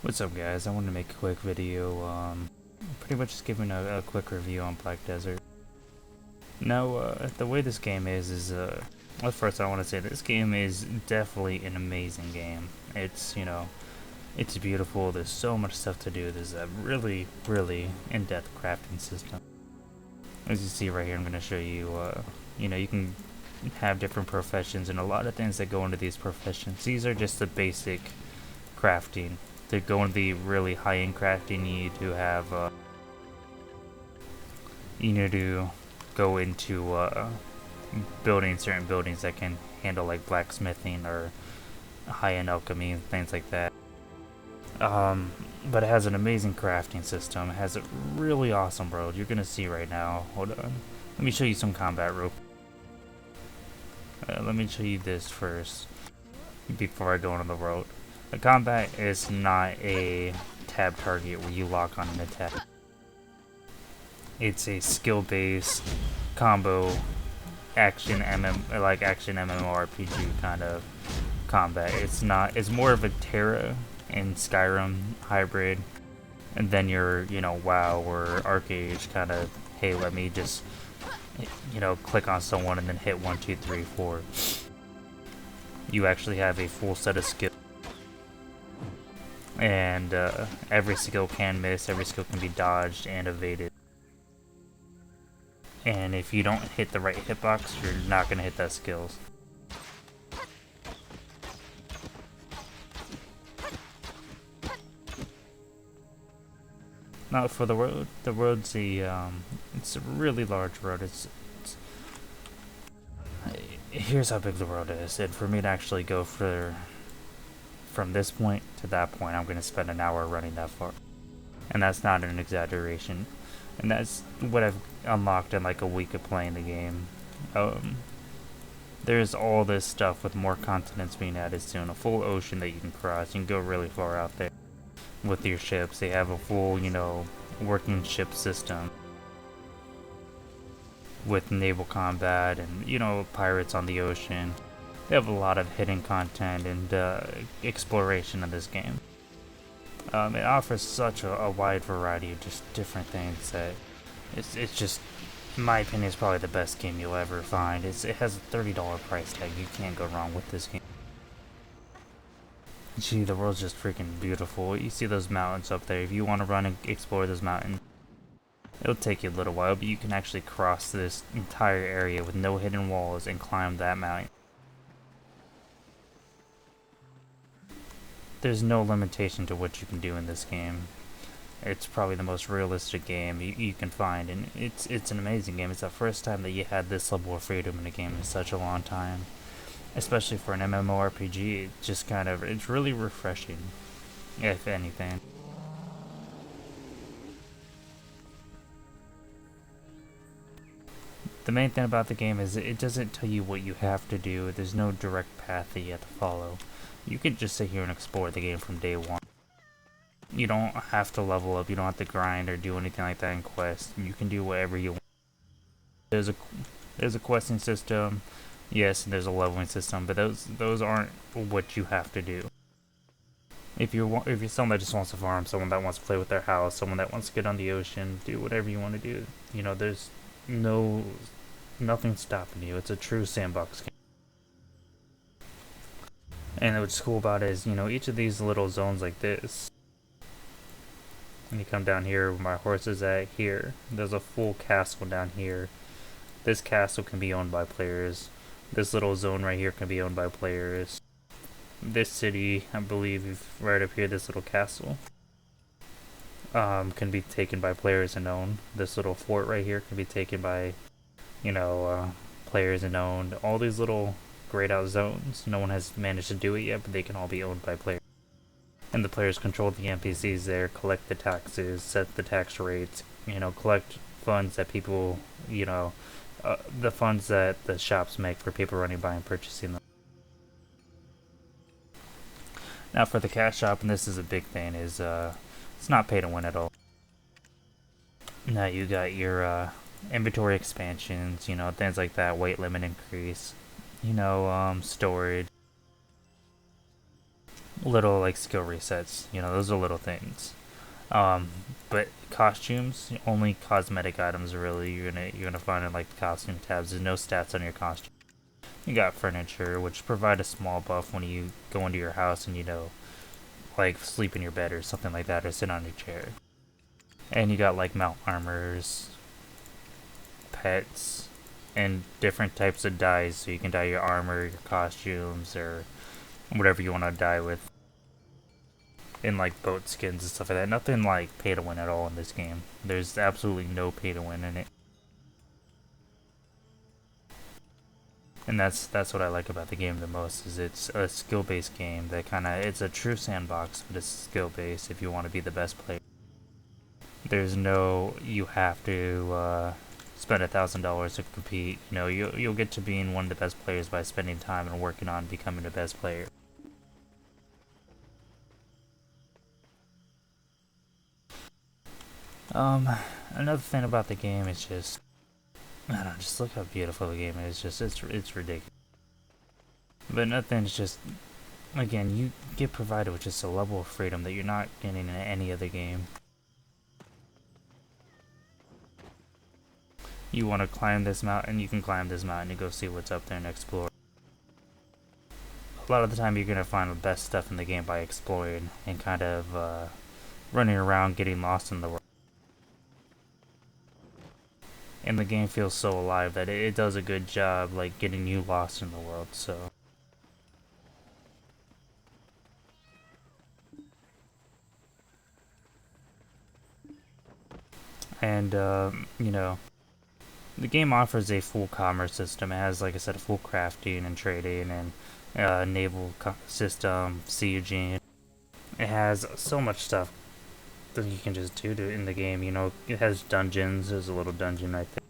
What's up, guys? I wanted to make a quick video, pretty much just giving a quick review on Black Desert. Now, the way this game well, first I want to say this game is definitely an amazing game. It's, it's beautiful. There's so much stuff to do. There's a really, really in-depth crafting system. As you see right here, I'm going to show you, you can have different professions and a lot of things that go into these professions. These are just the basic crafting. To go into the really high-end crafting, you need to go into building certain buildings that can handle like blacksmithing or high-end alchemy and things like that. But it has an amazing crafting system. It has a really awesome world. You're gonna see right now. Hold on. Let me show you some combat real quick. Let me show you this first before I go into the world. The combat is not a tab target where you lock on an attack. It's a skill-based combo action MMORPG kind of combat. It's more of a Terra and Skyrim hybrid, and then your WoW or Arcade kind of, hey, let me just click on someone and then hit 1 2 3 4. You actually have a full set of skills. And every skill can miss, every skill can be dodged and evaded. And if you don't hit the right hitbox, you're not going to hit that skills. Now for the world's it's a really large world. Here's how big the world is, and for me to actually go from this point to that point, I'm going to spend an hour running that far. And that's not an exaggeration. And that's what I've unlocked in like a week of playing the game. There's all this stuff with more continents being added soon. A full ocean that you can cross. You can go really far out there with your ships. They have a full, working ship system with naval combat and, pirates on the ocean. They have a lot of hidden content and exploration in this game. It offers such a wide variety of just different things that it's just, in my opinion, it's probably the best game you'll ever find. It has a $30 price tag. You can't go wrong with this game. Gee, the world's just freaking beautiful. You see those mountains up there. If you want to run and explore those mountains, it'll take you a little while, but you can actually cross this entire area with no hidden walls and climb that mountain. There's no limitation to what you can do in this game. It's probably the most realistic game you can find, and it's an amazing game. It's the first time that you had this level of freedom in a game in such a long time. Especially for an MMORPG, it's really refreshing, if anything. The main thing about the game is it doesn't tell you what you have to do. There's no direct path that you have to follow. You can just sit here and explore the game from day one. You don't have to level up, you don't have to grind or do anything like that in quests. You can do whatever you want. There's a questing system, yes, and there's a leveling system, but those aren't what you have to do. If you're someone that just wants to farm, someone that wants to play with their house, someone that wants to get on the ocean, do whatever you want to do. There's nothing stopping you. It's a true sandbox game. And what's cool about it is, each of these little zones like this, and you come down here where my horse is at here, there's a full castle down here. This castle can be owned by players. This little zone right here can be owned by players. This city, I believe, right up here, this little castle, can be taken by players and owned. This little fort right here can be taken by, players and owned. All these little grayed out zones, no one has managed to do it yet, but they can all be owned by players. And the players control the NPCs there, collect the taxes, set the tax rates, collect funds that people, the funds that the shops make for people running by and purchasing them. Now for the cash shop, and this is a big thing, is it's not pay to win at all. Now you got your inventory expansions, things like that, weight limit increase, storage. little like skill resets. You know, those are little things. Um, but costumes, only cosmetic items really you're gonna find in like the costume tabs. There's no stats on your costume. You got furniture, which provide a small buff when you go into your house and like sleep in your bed or something like that, or sit on your chair. And you got like mount armors, pets, and different types of dyes, so you can dye your armor, your costumes, or whatever you want to dye with. In like boat skins and stuff like that. Nothing like pay to win at all in this game. There's absolutely no pay to win in it. And that's what I like about the game the most, is it's a skill-based game that it's a true sandbox, but it's skill-based if you want to be the best player. There's no, you have to spend $1,000 to compete. You know, you'll get to being one of the best players by spending time and working on becoming the best player. Another thing about the game is just, I don't know, just look how beautiful the game is. It's ridiculous. But nothing's just, again, you get provided with just a level of freedom that you're not getting in any other game. You want to climb this mountain, you can climb this mountain and go see what's up there and explore. A lot of the time you're going to find the best stuff in the game by exploring and running around getting lost in the world. And the game feels so alive that it does a good job like getting you lost in the world, so. And, you know, the game offers a full commerce system. It has, like I said, a full crafting and trading and naval system, sieging. It has so much stuff that you can just do in the game. You know, it has dungeons. There's a little dungeon right there.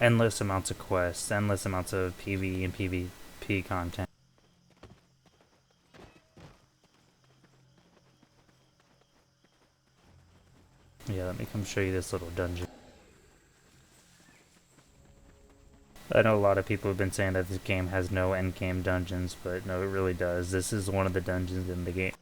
Endless amounts of quests, endless amounts of PvE and PvP content. Yeah, let me come show you this little dungeon. I know a lot of people have been saying that this game has no endgame dungeons, but no, it really does. This is one of the dungeons in the game.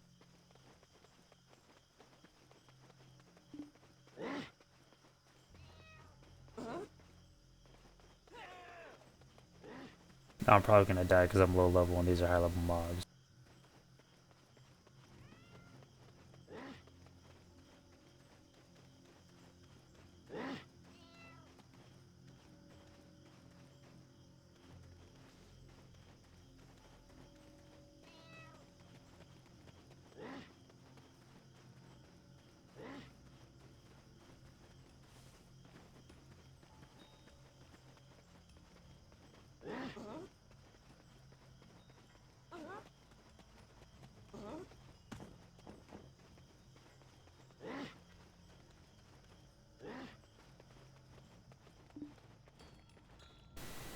I'm probably gonna die because I'm low level and these are high level mobs.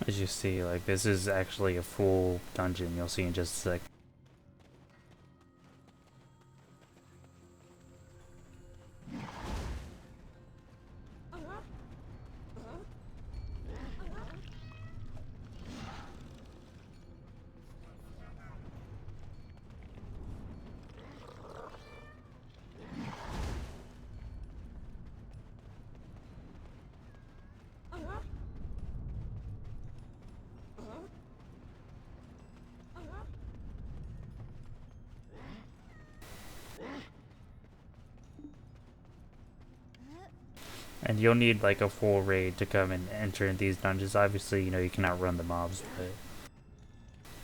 As you see, like, this is actually a full dungeon. You'll see in just a sec. And you'll need like a full raid to come and enter in these dungeons. Obviously, you know, you cannot run the mobs, but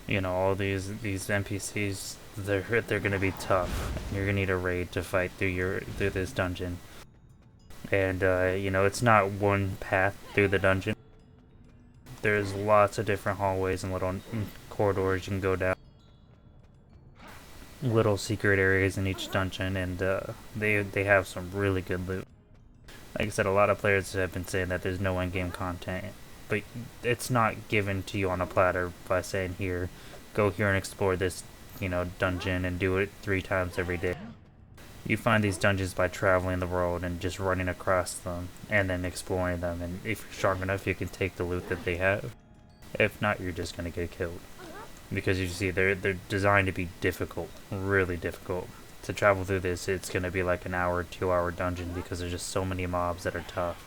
you know, all these NPCs, they're gonna be tough. You're gonna need a raid to fight through this dungeon. And you know, it's not one path through the dungeon. There's lots of different hallways and little corridors you can go down. Little secret areas in each dungeon, and they have some really good loot. Like I said, a lot of players have been saying that there's no in-game content, but it's not given to you on a platter by saying, here, go here and explore this, you know, dungeon and do it 3 times every day. You find these dungeons by traveling the world and just running across them and then exploring them, and if you're strong enough, you can take the loot that they have. If not, you're just gonna get killed. because you see they're designed to be difficult, really difficult. To travel through this, it's gonna be like an hour, 2 hour dungeon because there's just so many mobs that are tough.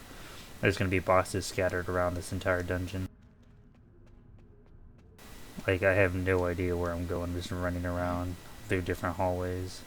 There's gonna be bosses scattered around this entire dungeon. Like, I have no idea where I'm going, just running around through different hallways.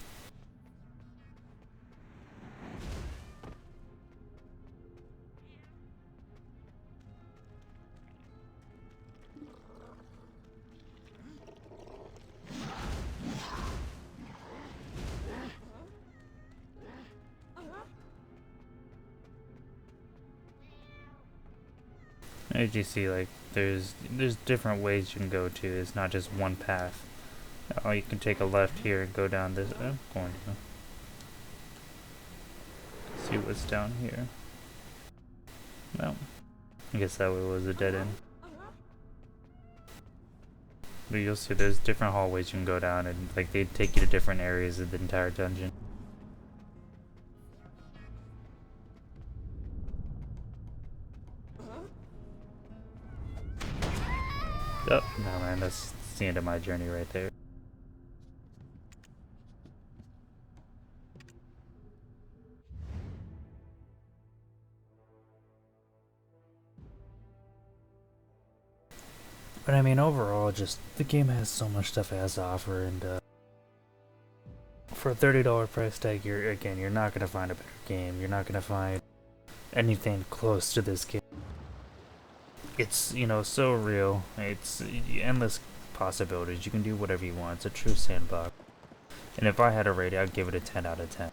As you see, like, there's different ways you can go to. It's not just one path. Oh, you can take a left here and go down this. I'm going to see what's down here. No, I guess that way was a dead end. But you'll see there's different hallways you can go down, and like they take you to different areas of the entire dungeon. Oh, no man, that's the end of my journey right there. But I mean, overall, just the game has so much stuff it has to offer, and for a $30 price tag, you're not gonna find a better game. You're not gonna find anything close to this game. It's, you know, so real. It's endless possibilities. You can do whatever you want. It's a true sandbox. And if I had a rating, I'd give it a 10 out of 10.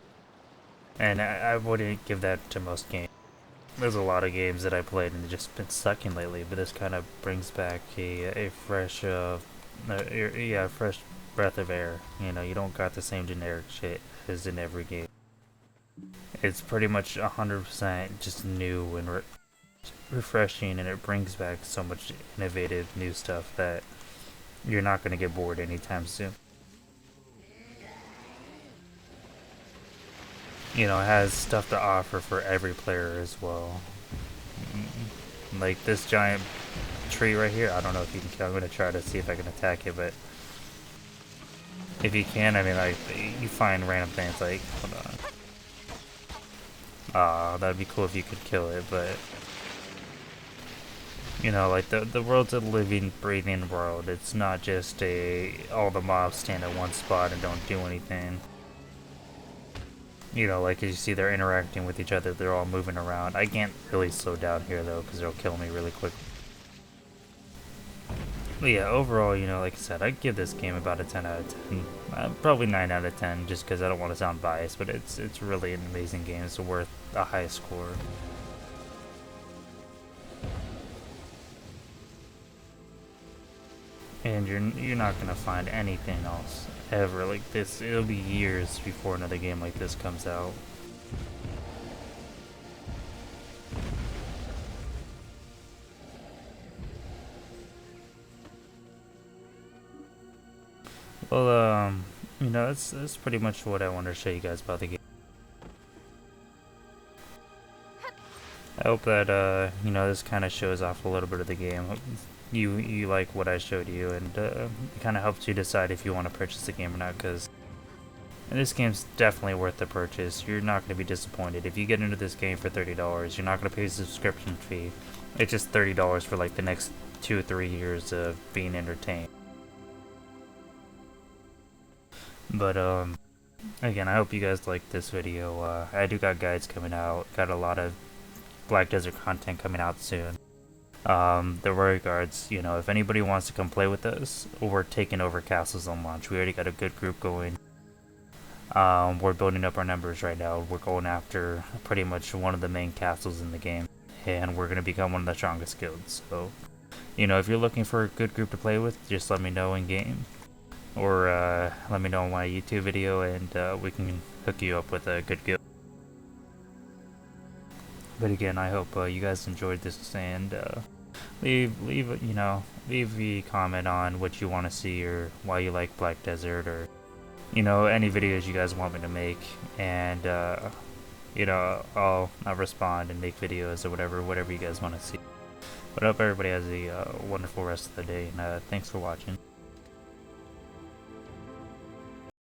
And I wouldn't give that to most games. There's a lot of games that I played and just been sucking lately, but this kind of brings back a fresh, fresh breath of air. You know, you don't got the same generic shit as in every game. It's pretty much 100% just new and refreshing, and it brings back so much innovative new stuff that you're not going to get bored anytime soon. You know, it has stuff to offer for every player as well. Like this giant tree right here, I don't know if you can kill. I'm going to try to see if I can attack it, but if you can, I mean, like, you find random things like, hold on. Ah, that'd be cool if you could kill it, but you know, like the world's a living, breathing world. It's not just all the mobs stand at one spot and don't do anything. You know, like as you see, they're interacting with each other. They're all moving around. I can't really slow down here though, because they'll kill me really quick. But yeah, overall, you know, like I said, I'd give this game about a 10 out of 10. Probably 9 out of 10, just because I don't want to sound biased, but it's really an amazing game. It's worth a high score. And you're not gonna find anything else ever like this. It'll be years before another game like this comes out. Well, you know, that's pretty much what I wanted to show you guys about the game. I hope that you know, this kind of shows off a little bit of the game. You like what I showed you, and it kind of helps you decide if you want to purchase the game or not, because this game's definitely worth the purchase. You're not going to be disappointed. If you get into this game for $30, you're not going to pay a subscription fee. It's just $30 for like the next 2 or 3 years of being entertained. But again, I hope you guys liked this video. I do got guides coming out, got a lot of Black Desert content coming out soon. The Warrior Guards, you know, if anybody wants to come play with us, we're taking over castles on launch. We already got a good group going. We're building up our numbers right now. We're going after pretty much one of the main castles in the game, and we're going to become one of the strongest guilds. So, you know, if you're looking for a good group to play with, just let me know in game, or let me know in my YouTube video, and we can hook you up with a good guild. But again, I hope you guys enjoyed this, and leave a comment on what you want to see, or why you like Black Desert, or you know, any videos you guys want me to make, and you know, I'll respond and make videos or whatever you guys want to see. But I hope everybody has a wonderful rest of the day, and thanks for watching.